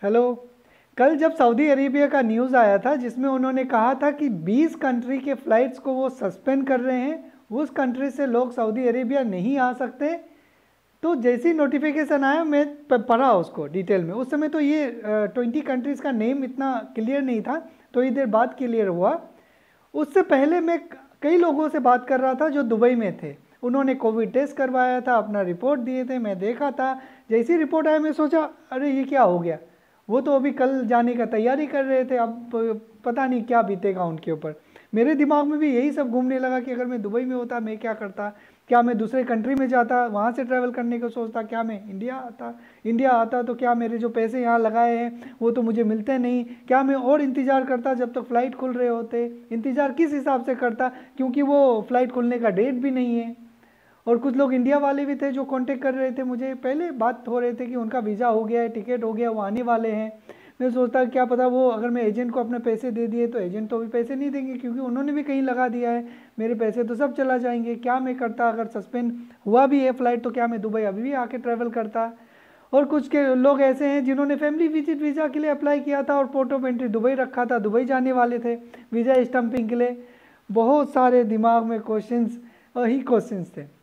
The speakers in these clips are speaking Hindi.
हेलो। कल जब सऊदी अरेबिया का न्यूज़ आया था जिसमें उन्होंने कहा था कि 20 कंट्री के फ़्लाइट्स को वो सस्पेंड कर रहे हैं, उस कंट्री से लोग सऊदी अरेबिया नहीं आ सकते, तो जैसे ही नोटिफिकेशन आया मैं पढ़ा उसको डिटेल में। उस समय तो ये 20 कंट्रीज़ का नेम इतना क्लियर नहीं था, तो ये देर बाद क्लियर हुआ। उससे पहले मैं कई लोगों से बात कर रहा था जो दुबई में थे, उन्होंने कोविड टेस्ट करवाया था, अपना रिपोर्ट दिए थे, मैं देखा था। जैसी रिपोर्ट आया मैं सोचा अरे ये क्या हो गया। वो तो अभी कल जाने का तैयारी कर रहे थे, अब पता नहीं क्या बीतेगा उनके ऊपर। मेरे दिमाग में भी यही सब घूमने लगा कि अगर मैं दुबई में होता मैं क्या करता, क्या मैं दूसरे कंट्री में जाता, वहाँ से ट्रैवल करने को सोचता, क्या मैं इंडिया आता तो क्या मेरे जो पैसे यहाँ लगाए हैं वो तो मुझे मिलते नहीं, क्या मैं और इंतज़ार करता जब तक फ़्लाइट खुल रहे होते। इंतज़ार किस हिसाब से करता, क्योंकि वो फ़्लाइट खुलने का डेट भी नहीं है। और कुछ लोग इंडिया वाले भी थे जो कांटेक्ट कर रहे थे मुझे, पहले बात हो रहे थे कि उनका वीज़ा हो गया है, टिकट हो गया, वो आने वाले हैं। मैं सोचता क्या पता वो अगर मैं एजेंट को अपने पैसे दे दिए तो एजेंट तो अभी पैसे नहीं देंगे क्योंकि उन्होंने भी कहीं लगा दिया है, मेरे पैसे तो सब चला जाएंगे। क्या मैं करता, अगर सस्पेंड हुआ भी है फ़्लाइट तो क्या मैं दुबई अभी भी आके ट्रैवल करता। और कुछ के लोग ऐसे हैं जिन्होंने फैमिली विजिट वीज़ा के लिए अप्लाई किया था और पोर्ट ऑफ एंट्री दुबई रखा था, दुबई जाने वाले थे वीज़ा स्टम्पिंग के लिए। बहुत सारे दिमाग में क्वेश्चंस ही क्वेश्चंस थे।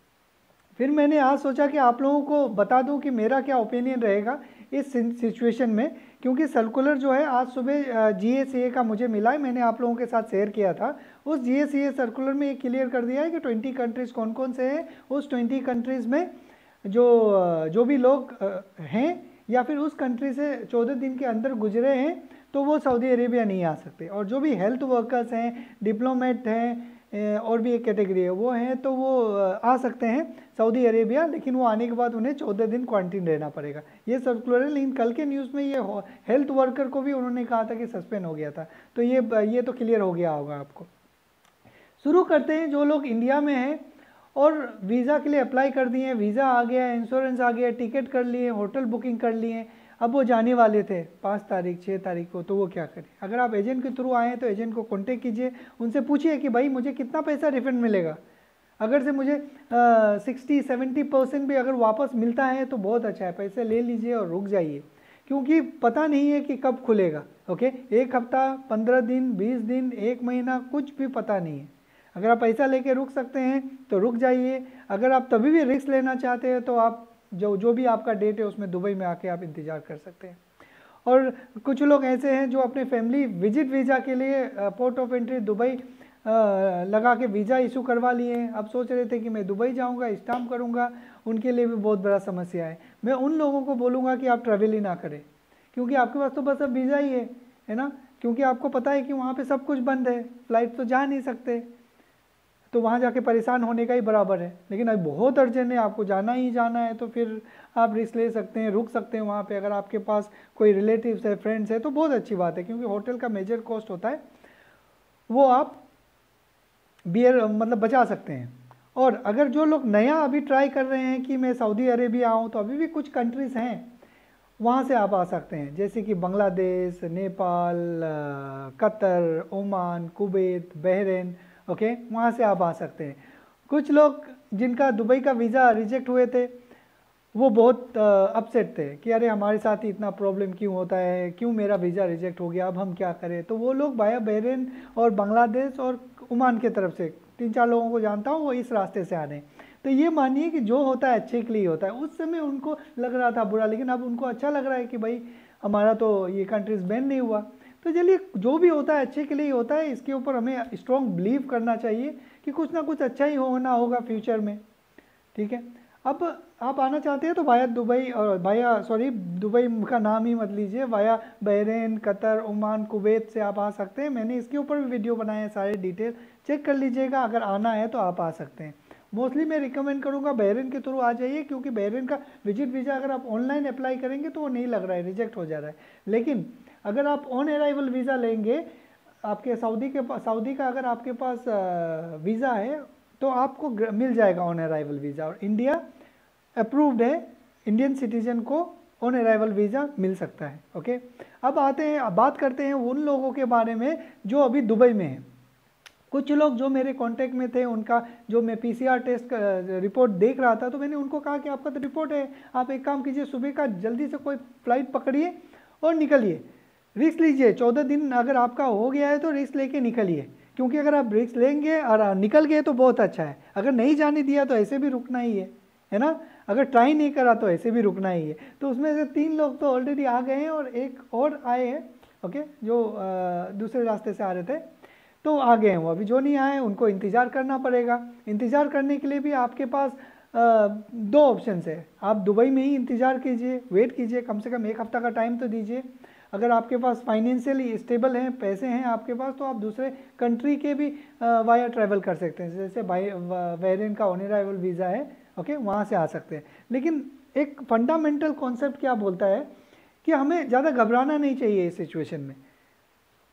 फिर मैंने आज सोचा कि आप लोगों को बता दूं कि मेरा क्या ओपिनियन रहेगा इस सिचुएशन में, क्योंकि सर्कुलर जो है आज सुबह GSA का मुझे मिला है, मैंने आप लोगों के साथ शेयर किया था। उस GSA सर्कुलर में ये क्लियर कर दिया है कि 20 कंट्रीज़ कौन कौन से हैं। उस 20 कंट्रीज़ में जो भी लोग हैं या फिर उस कंट्री से 14 दिन के अंदर गुजरे हैं तो वो सऊदी अरेबिया नहीं आ सकते। और जो भी हेल्थ वर्कर्स हैं, डिप्लोमेट हैं, और भी एक कैटेगरी है वो हैं, तो वो आ सकते हैं सऊदी अरेबिया, लेकिन वो आने के बाद उन्हें 14 दिन क्वारंटीन रहना पड़ेगा। ये सर्कुलर है, लेकिन कल के न्यूज़ में ये हेल्थ वर्कर को भी उन्होंने कहा था कि सस्पेंड हो गया था, तो ये तो क्लियर हो गया होगा आपको। शुरू करते हैं। जो लोग इंडिया में हैं और वीज़ा के लिए अप्लाई कर दिए हैं, वीज़ा आ गया, इंश्योरेंस आ गया, टिकट कर लिए, होटल बुकिंग कर लिए, अब वो जाने वाले थे 5 तारीख 6 तारीख को, तो वो क्या करें। अगर आप एजेंट के थ्रू आए हैं तो एजेंट को कॉन्टेक्ट कीजिए, उनसे पूछिए कि भाई मुझे कितना पैसा रिफंड मिलेगा। अगर से मुझे 60-70% भी अगर वापस मिलता है तो बहुत अच्छा है, पैसे ले लीजिए और रुक जाइए, क्योंकि पता नहीं है कि कब खुलेगा। ओके, 1 हफ्ता, 15 दिन, 20 दिन, 1 महीना, कुछ भी पता नहीं है। अगर आप पैसा लेके रुक सकते हैं तो रुक जाइए। अगर आप तभी भी रिस्क लेना चाहते हैं तो आप जो भी आपका डेट है उसमें दुबई में आके आप इंतज़ार कर सकते हैं। और कुछ लोग ऐसे हैं जो अपने फैमिली विजिट वीज़ा के लिए पोर्ट ऑफ एंट्री दुबई लगा के वीज़ा इशू करवा लिए हैं। अब सोच रहे थे कि मैं दुबई जाऊंगा, स्टाम्प करूंगा, उनके लिए भी बहुत बड़ा समस्या है। मैं उन लोगों को बोलूँगा कि आप ट्रैवल ही ना करें, क्योंकि आपके पास तो बस अब वीज़ा ही है ना, क्योंकि आपको पता है कि वहाँ पर सब कुछ बंद है, फ़्लाइट तो जा नहीं सकते, तो वहाँ जाके परेशान होने का ही बराबर है। लेकिन अभी बहुत अर्जेंट है, आपको जाना ही जाना है, तो फिर आप रिस्क ले सकते हैं, रुक सकते हैं वहाँ पे। अगर आपके पास कोई रिलेटिव्स है, फ्रेंड्स है, तो बहुत अच्छी बात है, क्योंकि होटल का मेजर कॉस्ट होता है, वो आप मतलब बचा सकते हैं। और अगर जो लोग नया अभी ट्राई कर रहे हैं कि मैं सऊदी अरेबिया आऊँ, तो अभी भी कुछ कंट्रीज़ हैं वहाँ से आप आ सकते हैं, जैसे कि Bangladesh, Nepal, Qatar, Oman, Kuwait, Bahrain. Okay, वहाँ से आप आ सकते हैं। कुछ लोग जिनका दुबई का वीज़ा रिजेक्ट हुए थे वो बहुत अपसेट थे कि अरे हमारे साथ ही इतना प्रॉब्लम क्यों होता है, क्यों मेरा वीज़ा रिजेक्ट हो गया, अब हम क्या करें। तो वो लोग वाया बहरीन और बांग्लादेश और ओमान के तरफ से 3-4 लोगों को जानता हूँ, वो इस रास्ते से आ रहे हैं। तो ये मानिए कि जो होता है अच्छे के लिए होता है। उस समय उनको लग रहा था बुरा, लेकिन अब उनको अच्छा लग रहा है कि भाई हमारा तो ये कंट्रीज़ बैन नहीं हुआ। तो चलिए, जो भी होता है अच्छे के लिए ही होता है, इसके ऊपर हमें स्ट्रॉन्ग बिलीव करना चाहिए कि कुछ ना कुछ अच्छा ही होना होगा फ्यूचर में। ठीक है, अब आप आना चाहते हैं तो वाया दुबई, और दुबई का नाम ही मत लीजिए, via Bahrain, Qatar, Oman, Kuwait से आप आ सकते हैं। मैंने इसके ऊपर भी वीडियो बनाए हैं, सारे डिटेल चेक कर लीजिएगा। अगर आना है तो आप आ सकते हैं। मोस्टली मैं रिकमेंड करूंगा बहरीन के थ्रू आ जाइए, क्योंकि बहरीन का विजिट वीज़ा अगर आप ऑनलाइन अप्लाई करेंगे तो वो नहीं लग रहा है, रिजेक्ट हो जा रहा है। लेकिन अगर आप ऑन अराइवल वीज़ा लेंगे, आपके सऊदी का अगर आपके पास वीज़ा है तो आपको मिल जाएगा ऑन अराइवल वीज़ा, और इंडिया अप्रूव्ड है, इंडियन सिटीजन को ऑन अराइवल वीज़ा मिल सकता है। ओके, अब बात करते हैं उन लोगों के बारे में जो अभी दुबई में हैं। कुछ लोग जो मेरे कांटेक्ट में थे, उनका जो मैं PCR टेस्ट का रिपोर्ट देख रहा था, तो मैंने उनको कहा कि आपका तो रिपोर्ट है, आप एक काम कीजिए, सुबह का जल्दी से कोई फ़्लाइट पकड़िए और निकलिए, रिस्क लीजिए। 14 दिन अगर आपका हो गया है तो रिस्क लेके निकलिए, क्योंकि अगर आप रिस्क लेंगे और निकल गए तो बहुत अच्छा है। अगर नहीं जाने दिया तो ऐसे भी रुकना ही है ना। अगर ट्राई नहीं करा तो ऐसे भी रुकना ही है। तो उसमें से 3 लोग तो ऑलरेडी आ गए हैं और एक और आए हैं, ओके, जो दूसरे रास्ते से आ रहे थे, तो आ गए हैं वो। अभी जो नहीं आए उनको इंतज़ार करना पड़ेगा। इंतज़ार करने के लिए भी आपके पास 2 ऑप्शन है। आप दुबई में ही इंतज़ार कीजिए, वेट कीजिए, कम से कम 1 हफ्ता का टाइम तो दीजिए। अगर आपके पास फाइनेंशियली स्टेबल हैं, पैसे हैं आपके पास, तो आप दूसरे कंट्री के भी वाया ट्रैवल कर सकते हैं। जैसे बहरीन का ऑन अराइवल वीज़ा है, ओके, वहाँ से आ सकते हैं। लेकिन एक फंडामेंटल कॉन्सेप्ट क्या बोलता है कि हमें ज़्यादा घबराना नहीं चाहिए इस सिचुएशन में।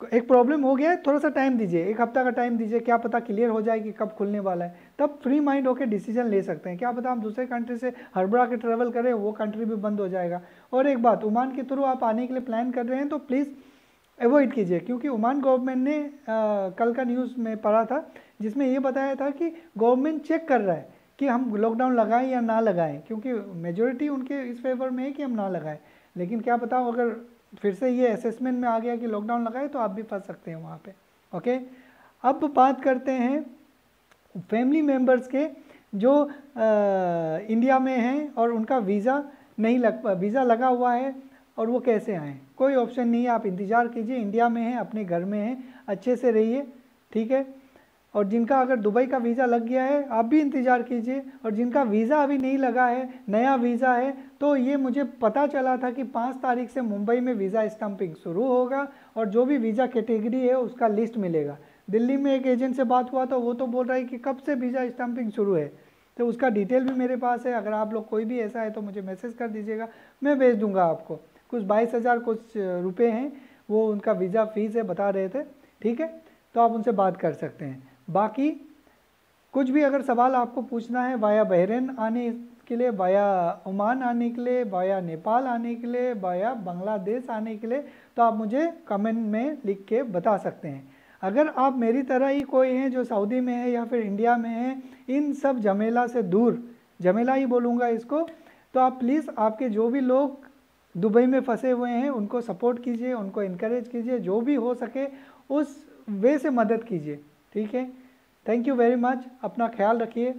एक प्रॉब्लम हो गया है, थोड़ा सा टाइम दीजिए, 1 हफ्ता का टाइम दीजिए, क्या पता क्लियर हो जाए कि कब खुलने वाला है, तब फ्री माइंड होकर डिसीजन ले सकते हैं। क्या पता हम दूसरे कंट्री से हड़बड़ा के ट्रैवल करें, वो कंट्री भी बंद हो जाएगा। और एक बात, ओमान के थ्रू आप आने के लिए प्लान कर रहे हैं तो प्लीज़ अवॉइड कीजिए, क्योंकि ओमान गवर्नमेंट ने कल का न्यूज़ में पढ़ा था जिसमें ये बताया था कि गवर्नमेंट चेक कर रहा है कि हम लॉकडाउन लगाएं या ना लगाएं, क्योंकि मेजोरिटी उनके इस फेवर में है कि हम ना लगाएं। लेकिन क्या पता अगर फिर से ये असेसमेंट में आ गया कि लॉकडाउन लगाए तो आप भी फंस सकते हैं वहाँ पे, ओके। अब बात करते हैं फैमिली मेम्बर्स के जो इंडिया में हैं और उनका वीज़ा लगा हुआ है और वो कैसे आएँ। कोई ऑप्शन नहीं है, आप इंतज़ार कीजिए, इंडिया में हैं, अपने घर में हैं, अच्छे से रहिए, ठीक है। और जिनका अगर दुबई का वीज़ा लग गया है आप भी इंतज़ार कीजिए, और जिनका वीज़ा अभी नहीं लगा है, नया वीज़ा है, तो ये मुझे पता चला था कि 5 तारीख से मुंबई में वीज़ा स्टैंपिंग शुरू होगा और जो भी वीज़ा कैटेगरी है उसका लिस्ट मिलेगा। दिल्ली में एक एजेंट से बात हुआ तो वो तो बोल रहा है कि कब से वीज़ा स्टैंपिंग शुरू है, तो उसका डिटेल भी मेरे पास है। अगर आप लोग कोई भी ऐसा है तो मुझे मैसेज कर दीजिएगा, मैं भेज दूँगा आपको। कुछ 22,000 कुछ रुपये हैं, वो उनका वीज़ा फ़ीस है, बता रहे थे, ठीक है। तो आप उनसे बात कर सकते हैं। बाकी कुछ भी अगर सवाल आपको पूछना है वाया बहरीन आने के लिए, वाया ओमान आने के लिए, वाया नेपाल आने के लिए, वाया बांग्लादेश आने के लिए, तो आप मुझे कमेंट में लिख के बता सकते हैं। अगर आप मेरी तरह ही कोई हैं जो सऊदी में है या फिर इंडिया में है, इन सब झमेला से दूर, झमेला ही बोलूँगा इसको, तो आप प्लीज़ आपके जो भी लोग दुबई में फंसे हुए हैं उनको सपोर्ट कीजिए, उनको इनकरेज कीजिए, जो भी हो सके उस वे से मदद कीजिए, ठीक है। थैंक यू वेरी मच, अपना ख्याल रखिए।